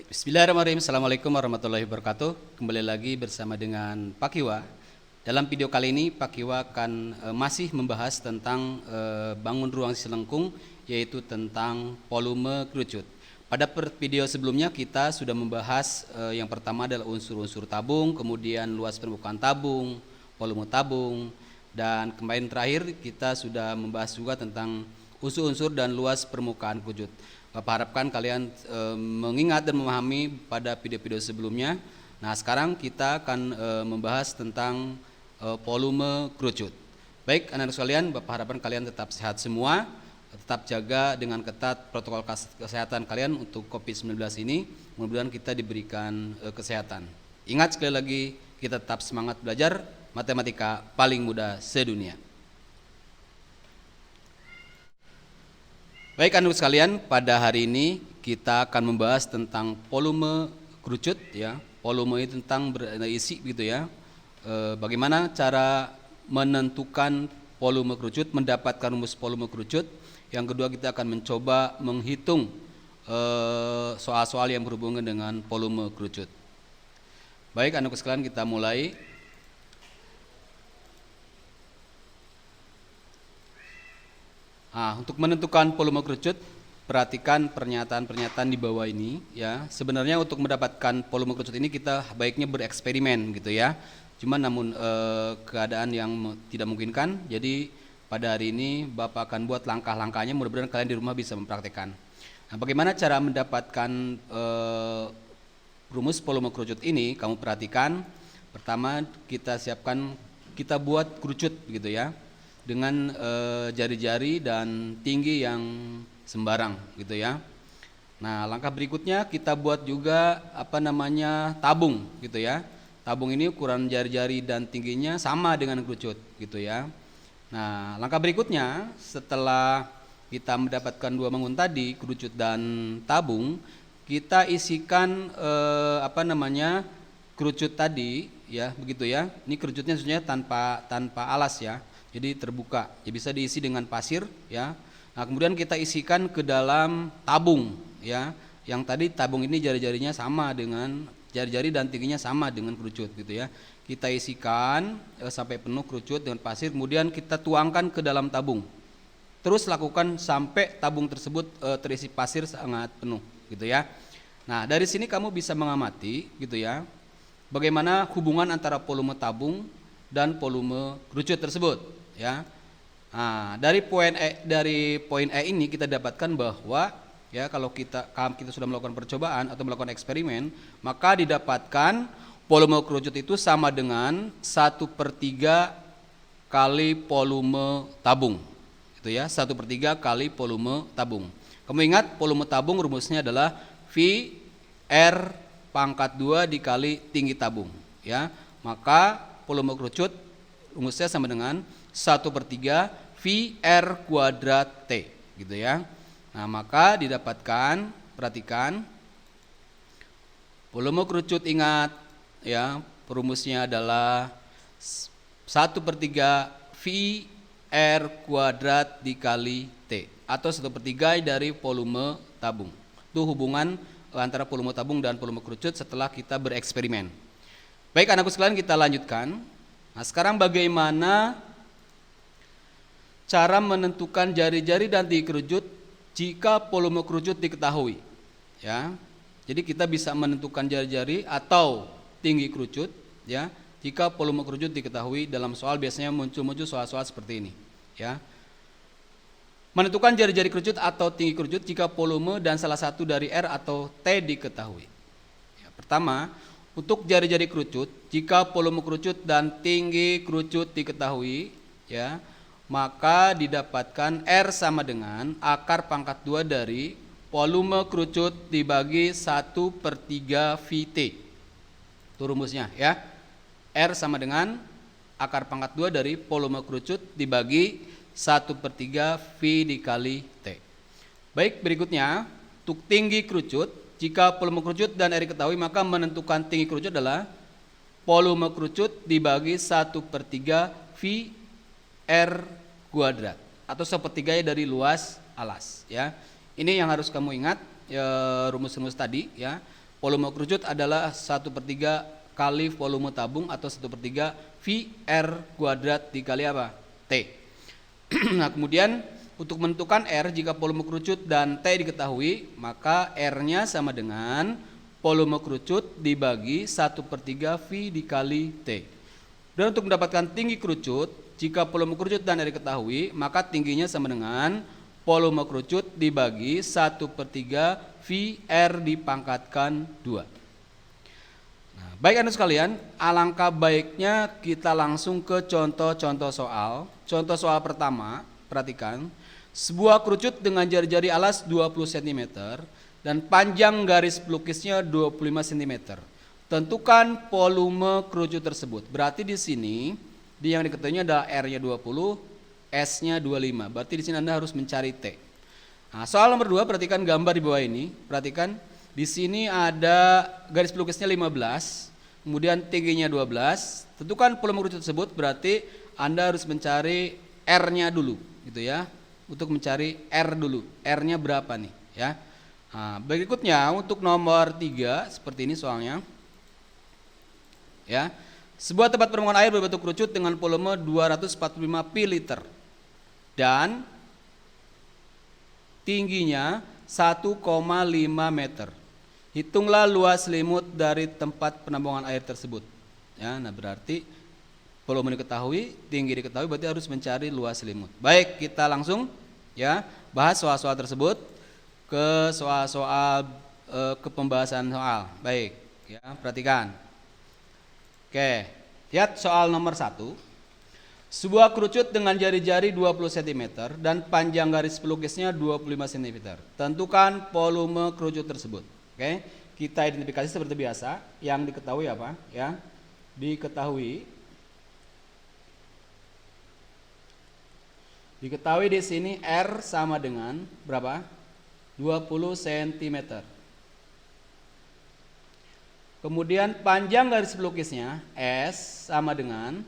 Bismillahirrahmanirrahim. Assalamualaikum warahmatullahi wabarakatuh. Kembali lagi bersama dengan Pak Kiwa. Dalam video kali ini Pak Kiwa akan masih membahas tentang bangun ruang Cilengkung, yaitu tentang volume kerucut. Pada video sebelumnya kita sudah membahas yang pertama adalah unsur-unsur tabung, kemudian luas permukaan tabung, volume tabung, dan kemarin terakhir kita sudah membahas juga tentang unsur-unsur dan luas permukaan kerucut. Bapak harapkan kalian mengingat dan memahami pada video-video sebelumnya. Nah, sekarang kita akan membahas tentang volume kerucut. Baik, anak-anak sekalian, Bapak harapkan kalian tetap sehat semua, tetap jaga dengan ketat protokol kesehatan kalian untuk COVID-19 ini. Mudah-mudahan kita diberikan kesehatan. Ingat sekali lagi, kita tetap semangat belajar matematika paling mudah sedunia. Baik anak sekalian, pada hari ini kita akan membahas tentang volume kerucut ya. Volume itu tentang berisi gitu ya. Bagaimana cara menentukan volume kerucut, mendapatkan rumus volume kerucut. Yang kedua kita akan mencoba menghitung soal-soal yang berhubungan dengan volume kerucut. Baik anak sekalian, kita mulai. Nah, untuk menentukan volume kerucut, perhatikan pernyataan-pernyataan di bawah ini ya. Sebenarnya untuk mendapatkan volume kerucut ini kita baiknya bereksperimen gitu ya. Cuman namun keadaan yang tidak memungkinkan, jadi pada hari ini Bapak akan buat langkah-langkahnya, mudah-mudahan kalian di rumah bisa mempraktekkan. Nah, bagaimana cara mendapatkan rumus volume kerucut ini? Kamu perhatikan. Pertama kita buat kerucut gitu ya, dengan jari-jari dan tinggi yang sembarang gitu ya. Nah, langkah berikutnya kita buat juga tabung gitu ya. Tabung ini ukuran jari-jari dan tingginya sama dengan kerucut gitu ya. Nah, langkah berikutnya setelah kita mendapatkan dua bangun tadi, kerucut dan tabung, kita isikan kerucut tadi ya, begitu ya. Ini kerucutnya sebenarnya tanpa alas ya. Jadi terbuka, ya bisa diisi dengan pasir ya. Nah, kemudian kita isikan ke dalam tabung ya. Yang tadi tabung ini jari-jarinya sama dengan jari-jari dan tingginya sama dengan kerucut gitu ya. Kita isikan sampai penuh kerucut dengan pasir, kemudian kita tuangkan ke dalam tabung. Terus lakukan sampai tabung tersebut terisi pasir sangat penuh gitu ya. Nah, dari sini kamu bisa mengamati gitu ya, bagaimana hubungan antara volume tabung dan volume kerucut tersebut ya. Nah, dari poin E ini kita dapatkan bahwa ya, kalau kita sudah melakukan percobaan atau melakukan eksperimen, maka didapatkan volume kerucut itu sama dengan 1/3 kali volume tabung itu ya, 1/3 kali volume tabung. Kamu ingat volume tabung rumusnya adalah V R pangkat 2 dikali tinggi tabung ya. Maka volume kerucut rumusnya sama dengan 1/3 VR kuadrat T gitu ya. Nah, maka didapatkan, perhatikan, volume kerucut, ingat ya, rumusnya adalah 1/3 VR kuadrat dikali T, atau 1/3 dari volume tabung. Itu hubungan antara volume tabung dan volume kerucut setelah kita bereksperimen. Baik anakku sekalian, kita lanjutkan. Nah, sekarang bagaimana cara menentukan jari-jari dan tinggi kerucut jika volume kerucut diketahui ya. Jadi kita bisa menentukan jari-jari atau tinggi kerucut ya, jika volume kerucut diketahui. Dalam soal biasanya muncul soal-soal seperti ini ya. Menentukan jari-jari kerucut atau tinggi kerucut jika volume dan salah satu dari R atau T diketahui ya. Pertama, untuk jari-jari kerucut, jika volume kerucut dan tinggi kerucut diketahui ya, maka didapatkan R sama dengan akar pangkat 2 dari volume kerucut dibagi 1/3 VT. Itu rumusnya ya. R sama dengan akar pangkat 2 dari volume kerucut dibagi 1/3 V dikali T. Baik, berikutnya untuk tinggi kerucut, jika volume kerucut dan R diketahui, maka menentukan tinggi kerucut adalah volume kerucut dibagi 1/3 V R kuadrat, atau 1/3 dari luas alas ya. Ini yang harus kamu ingat ya, rumus-rumus tadi ya. Volume kerucut adalah 1/3 kali volume tabung atau 1/3 V R kuadrat dikali apa? T. Nah, kemudian untuk menentukan R, jika volume kerucut dan T diketahui, maka R-nya sama dengan volume kerucut dibagi 1/3 V dikali T. Dan untuk mendapatkan tinggi kerucut, jika volume kerucut dan R diketahui, maka tingginya sama dengan volume kerucut dibagi 1/3 V R dipangkatkan 2. Nah, baik anak sekalian, alangkah baiknya kita langsung ke contoh-contoh soal. Contoh soal pertama, perhatikan. Sebuah kerucut dengan jari-jari alas 20 cm dan panjang garis pelukisnya 25 cm. Tentukan volume kerucut tersebut. Berarti di sini yang diketahuinya adalah R-nya 20, S-nya 25. Berarti di sini Anda harus mencari T. Nah, soal nomor 2, perhatikan gambar di bawah ini. Perhatikan. Di sini ada garis pelukisnya 15, kemudian tingginya 12. Tentukan volume kerucut tersebut, berarti Anda harus mencari R-nya dulu, gitu ya. Untuk mencari R dulu, R-nya berapa nih, ya. Nah, berikutnya untuk nomor 3, seperti ini soalnya. Ya. Sebuah tempat penampungan air berbentuk kerucut dengan volume 245 pl dan tingginya 1,5 meter. Hitunglah luas selimut dari tempat penampungan air tersebut. Ya, nah berarti volume diketahui, tinggi diketahui, berarti harus mencari luas selimut. Baik, kita langsung ya bahas soal-soal tersebut ke soal-soal ke pembahasan soal. Baik, ya perhatikan. Oke, lihat soal nomor 1. Sebuah kerucut dengan jari-jari 20 cm dan panjang garis pelukisnya 25 cm. Tentukan volume kerucut tersebut. Oke, kita identifikasi seperti biasa. Yang diketahui apa? Ya, diketahui di sini R sama dengan berapa? 20 cm. Kemudian panjang garis pelukisnya S sama dengan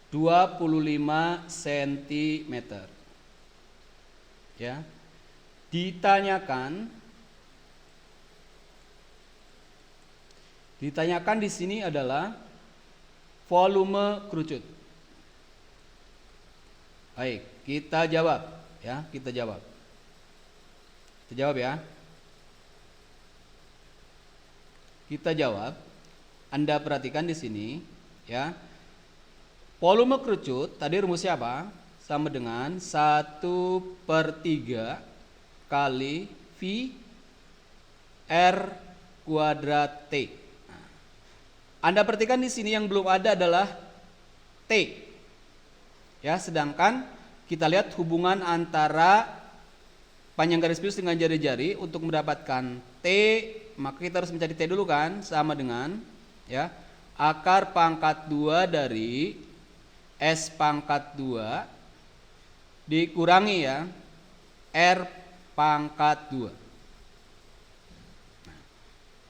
25 cm. Ya. Ditanyakan di sini adalah volume kerucut. Baik, kita jawab ya, kita jawab ya. Kita jawab. Anda perhatikan di sini ya. Volume kerucut tadi rumusnya apa? Sama dengan 1/3 kali V R kuadrat T. Anda perhatikan di sini yang belum ada adalah T. Ya, sedangkan kita lihat hubungan antara panjang garis pelukis dengan jari-jari. Untuk mendapatkan T, maka kita harus mencari T dulu kan, sama dengan ya akar pangkat 2 dari S pangkat 2 dikurangi ya R pangkat 2. Nah,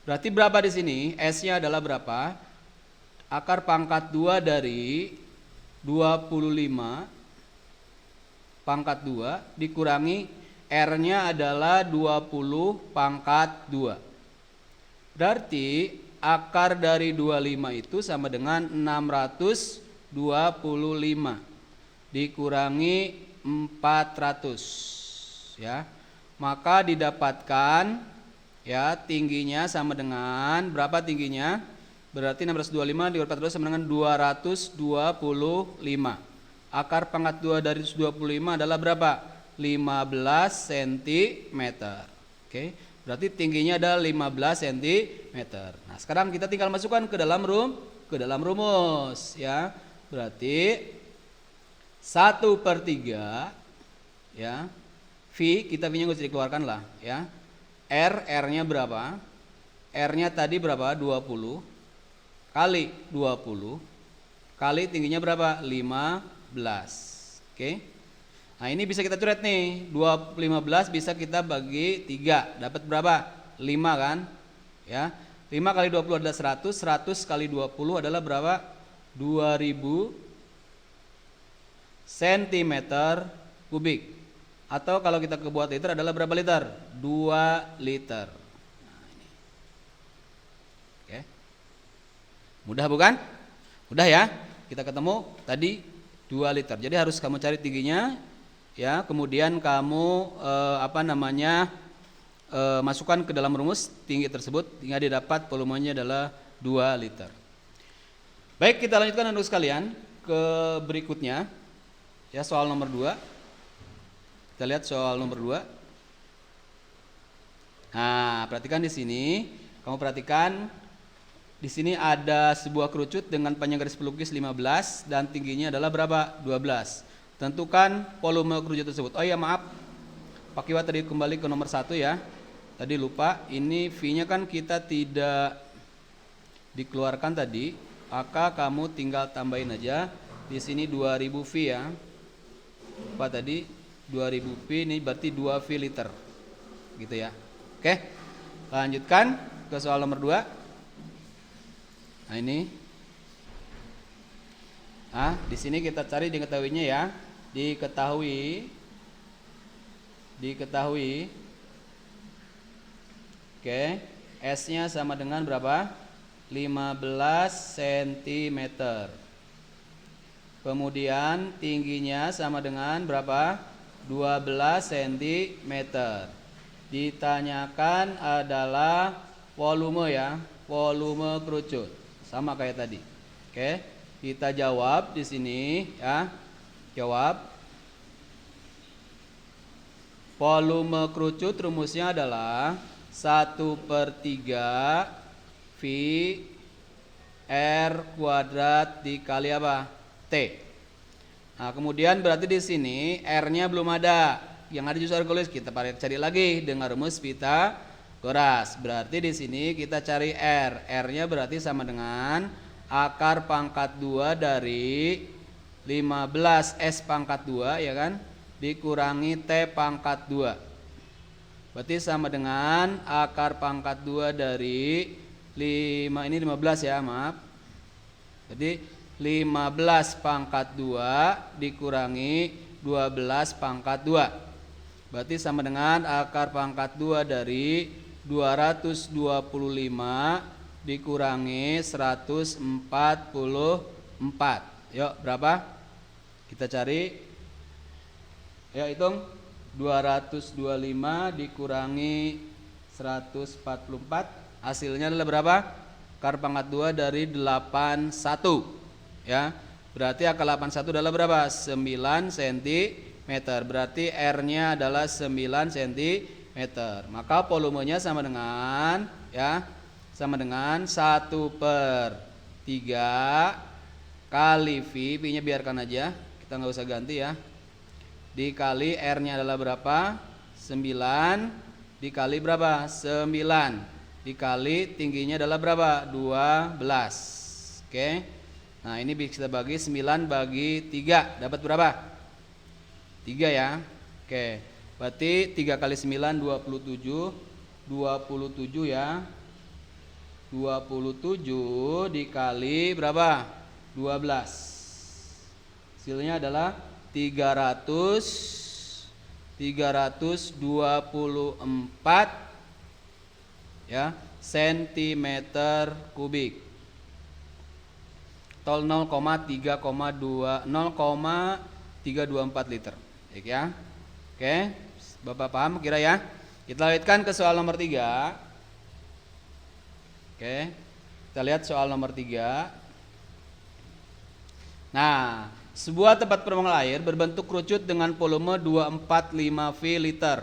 berarti berapa di sini? S-nya adalah berapa? Akar pangkat 2 dari 25 pangkat 2 dikurangi R-nya adalah 20 pangkat 2. Berarti akar dari 25 itu sama dengan 625 dikurangi 400 ya. Maka didapatkan ya tingginya sama dengan berapa tingginya? Berarti 625 dikali 400 sama dengan 225. Akar pangkat 2 dari 225 adalah berapa? 15 cm. Oke, berarti tingginya adalah 15 cm. Nah, sekarang kita tinggal masukkan ke dalam rumus ya. Berarti 1/3 ya. V, kita V-nya nggak usah dikeluarkan lah ya. R-nya berapa? R-nya tadi berapa? 20 kali 20 kali tingginya berapa? 15. Oke. Nah, ini bisa kita coret nih. 15 bisa kita bagi 3. Dapat berapa? 5 kan? Ya. 5 kali 20 adalah 100. 100 kali 20 adalah berapa? 2000 cm kubik. Atau kalau kita kebuat liter adalah berapa liter? 2 liter. Nah, ini. Mudah bukan? Mudah ya. Kita ketemu tadi 2 liter. Jadi harus kamu cari tingginya ya, kemudian kamu masukkan ke dalam rumus tinggi tersebut hingga didapat volumenya adalah 2 liter. Baik, kita lanjutkan untuk sekalian ke berikutnya. Ya, soal nomor 2. Kita lihat soal nomor 2. Nah, perhatikan di sini. Kamu perhatikan di sini ada sebuah kerucut dengan panjang garis pelukis 15 dan tingginya adalah berapa? 12. Tentukan volume kerucut tersebut. Oh iya, maaf. Pak Iwa tadi kembali ke nomor 1 ya. Tadi lupa, ini V-nya kan kita tidak dikeluarkan tadi. Maka kamu tinggal tambahin aja. Di sini 2000 V ya. Lupa tadi 2000 V, ini berarti 2 V liter. Gitu ya. Oke. Lanjutkan ke soal nomor 2. Nah ini, di sini kita cari diketahuinya ya, diketahui, oke, S-nya sama dengan berapa? 15 cm. Kemudian tingginya sama dengan berapa? 12 cm. Ditanyakan adalah volume ya, volume kerucut. Sama kayak tadi. Oke, kita jawab di sini ya. Jawab. Volume kerucut rumusnya adalah 1/3 V R kuadrat dikali apa? T. Nah, kemudian berarti di sini R-nya belum ada. Yang ada justru Hercules, kita cari lagi dengan rumus Pythagoras. Berarti di sini kita cari R. R-nya berarti sama dengan akar pangkat 2 dari 15 S pangkat 2 ya kan, dikurangi T pangkat 2. Berarti sama dengan akar pangkat 2 dari 5, ini 15 ya, maaf. Jadi 15 pangkat 2 dikurangi 12 pangkat 2. Berarti sama dengan akar pangkat 2 dari 225 dikurangi 144. Yuk, berapa? Kita cari. Ya, hitung. 225 dikurangi 144. Hasilnya adalah berapa? Akar pangkat 2 dari 81. Ya. Berarti akar 81 adalah berapa? 9 cm. Berarti R-nya adalah 9 cm. Maka volumenya sama dengan ya, sama dengan 1/3 kali V, V-nya biarkan aja, kita nggak usah ganti ya. Dikali R-nya adalah berapa? 9 dikali berapa? 9 dikali tingginya adalah berapa? 12. Oke. Nah, ini bisa bagi 9 bagi 3 dapat berapa? 3 ya. Oke. Berarti 3 kali 9 27. 27 ya. 27 dikali berapa? 12. Hasilnya adalah 324 ya sentimeter kubik. Atau 0,324 liter. Ya. Oke, Bapak paham kira ya? Kita lanjutkan ke soal nomor 3. Oke. Kita lihat soal nomor 3. Nah, sebuah tempat pembuangan air berbentuk kerucut dengan volume 245 V liter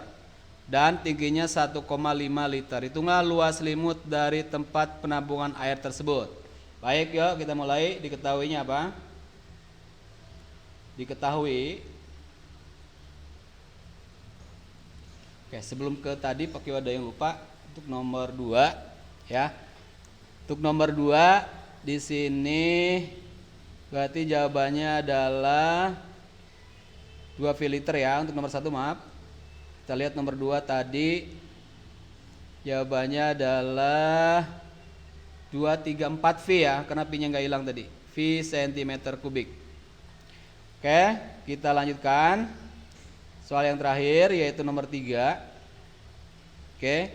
dan tingginya 1,5 liter. Hitunglah luas limut dari tempat penampungan air tersebut. Baik, yuk kita mulai. Diketahuinya apa? Diketahui. Oke, sebelum ke tadi pakai wadah yang lupa untuk nomor 2 ya. Untuk nomor 2 di sini berarti jawabannya adalah 2 V liter ya. Untuk nomor 1 maaf. Kita lihat nomor 2 tadi jawabannya adalah 234 V ya, karena V-nya nggak hilang tadi. V cm kubik. Oke, kita lanjutkan. Soal yang terakhir yaitu nomor 3. Oke,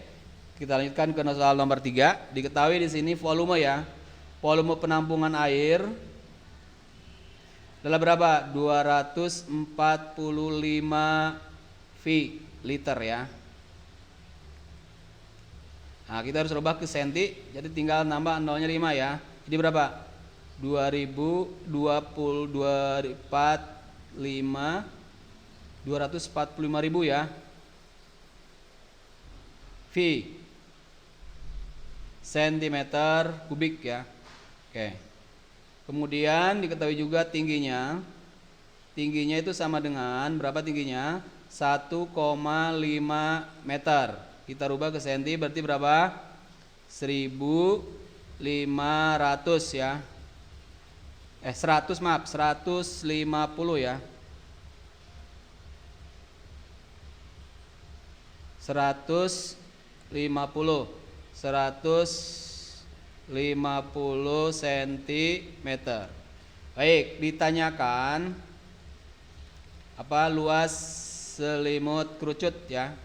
kita lanjutkan ke soal nomor 3. Diketahui di sini volume ya. volume penampungan air adalah berapa? 245 V liter ya. Nah, kita harus rubah ke senti, jadi tinggal nambah nolnya 5 ya. Jadi berapa? 245 ya. V sentimeter kubik ya. Oke. Kemudian diketahui juga tingginya. Tingginya itu sama dengan berapa tingginya? 1,5 meter. Kita rubah ke senti berarti berapa? 1.500 ya. 100 maaf, 150 ya. 150 cm. Baik, ditanyakan apa luas selimut kerucut ya.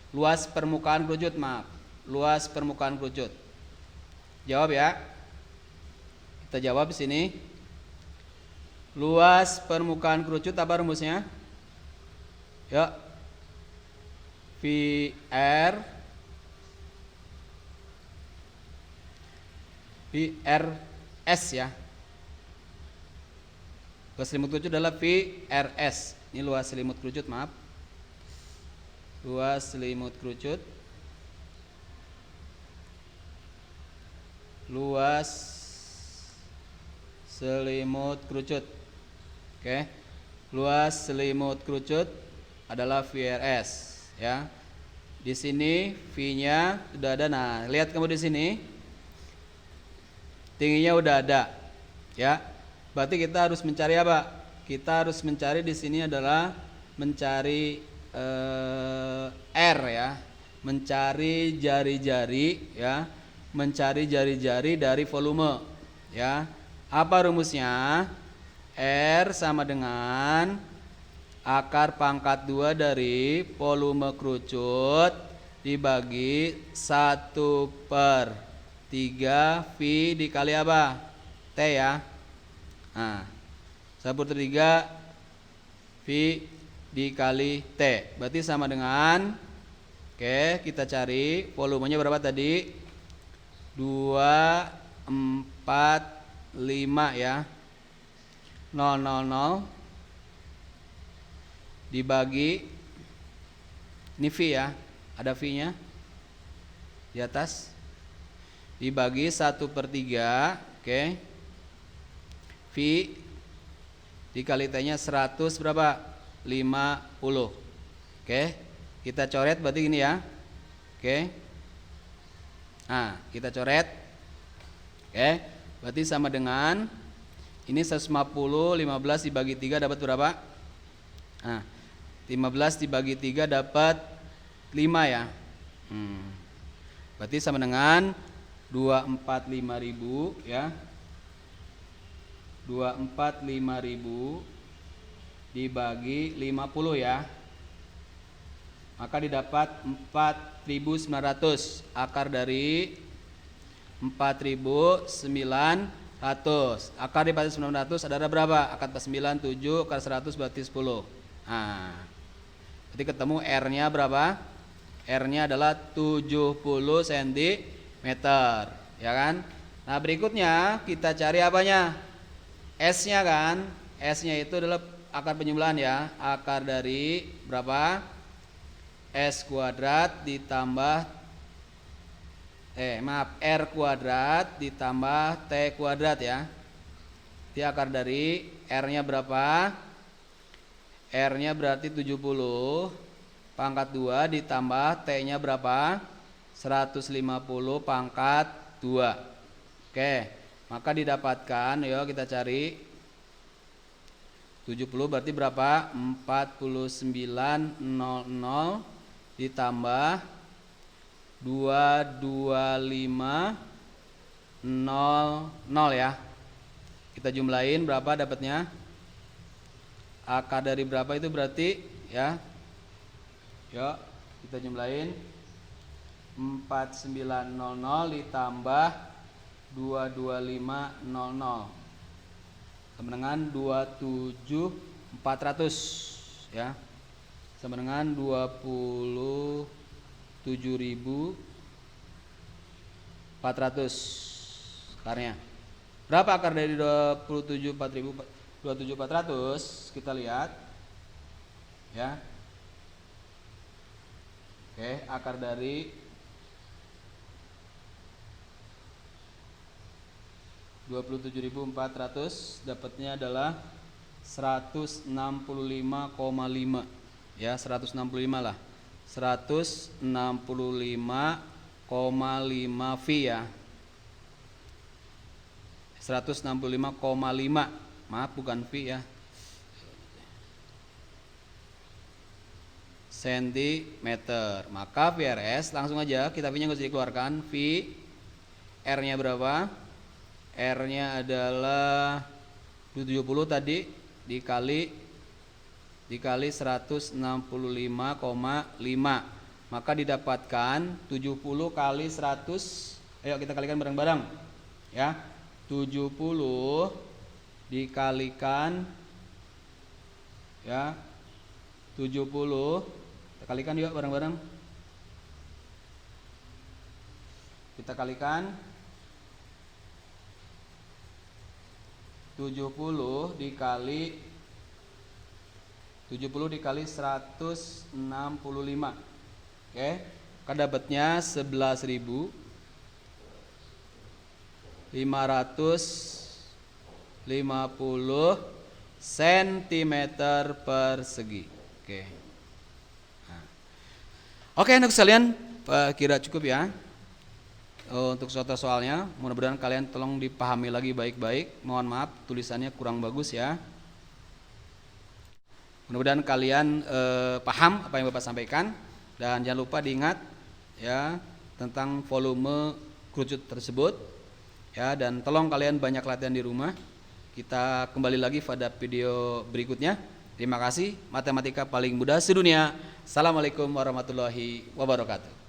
Luas permukaan kerucut, maaf. Luas permukaan kerucut. Jawab ya. Kita jawab di sini. Luas permukaan kerucut apa rumusnya? Ya. VRS ya. Luas selimut kerucut adalah VRS. Ini luas selimut kerucut, maaf. Luas selimut kerucut. Luas selimut kerucut. Oke. Luas selimut kerucut adalah VRS ya. Di sini V-nya sudah ada. Nah, lihat kamu di sini. Tingginya udah ada. Ya. Berarti kita harus mencari apa? Kita harus mencari di sini adalah mencari R ya, mencari jari-jari ya, mencari jari-jari dari volume ya. Apa rumusnya? R sama dengan akar pangkat 2 dari volume kerucut dibagi 1/3 V dikali apa? T ya. Nah, 1/3 V dikali T berarti sama dengan, oke, kita cari volumenya berapa tadi? 245 ya. 000 dibagi, ini V ya, ada V nya di atas, dibagi 1/3, oke. V dikali T nya 100 berapa? 50. Oke, kita coret berarti gini ya. Oke. Nah, kita coret. Oke, berarti sama dengan ini 150, 15 dibagi 3 dapat berapa? Nah, 15 dibagi 3 dapat 5 ya. Berarti sama dengan 245.000 ya. 245.000 dibagi 50 ya. Maka didapat 4.900. Akar dari 4.900. Akar di 4.900 adalah berapa? Akar 9, 7, akar 100 berarti 10. Nah, berarti ketemu R-nya berapa? R-nya adalah 70 cm, ya kan? Nah, berikutnya kita cari apanya? S-nya kan? S-nya itu adalah akar penjumlahan ya. Akar dari berapa? S kuadrat ditambah R kuadrat ditambah T kuadrat ya. Jadi akar dari R-nya berapa? R-nya berarti 70 pangkat 2 ditambah T-nya berapa? 150 pangkat 2. Oke, maka didapatkan, yuk kita cari 70 berarti berapa? 4900 ditambah 22500 ya. Kita jumlahin berapa dapatnya? Akar dari berapa itu berarti ya? Yuk kita jumlahin 4900 ditambah 22500 sama dengan 27400 ya, sama dengan 27.400 akarnya. Berapa akar dari 27.400? Kita lihat ya. Oke, akar dari 27.400 dapatnya adalah 165,5 ya, 165 lah, 165,5 V ya, 165,5, maaf bukan V ya, sentimeter. Maka VRS langsung aja kita V nya nggak usah dikeluarkan. V R nya berapa? R nya adalah 70 tadi dikali 165,5, maka didapatkan 70 kali 100. Ayo kita kalikan bareng-bareng ya. 70 dikalikan ya, 70 kita kalikan yuk bareng-bareng. Kita kalikan 70 dikali 165. Oke, maka dapatnya 11.550 cm persegi. Oke. Nah. Oke, anak sekalian, kira cukup ya untuk soalnya. Mudah-mudahan kalian tolong dipahami lagi baik-baik. Mohon maaf tulisannya kurang bagus ya. Mudah-mudahan kalian paham apa yang Bapak sampaikan, dan jangan lupa diingat ya tentang volume kerucut tersebut ya, dan tolong kalian banyak latihan di rumah. Kita kembali lagi pada video berikutnya. Terima kasih. Matematika paling mudah sedunia. Assalamualaikum warahmatullahi wabarakatuh.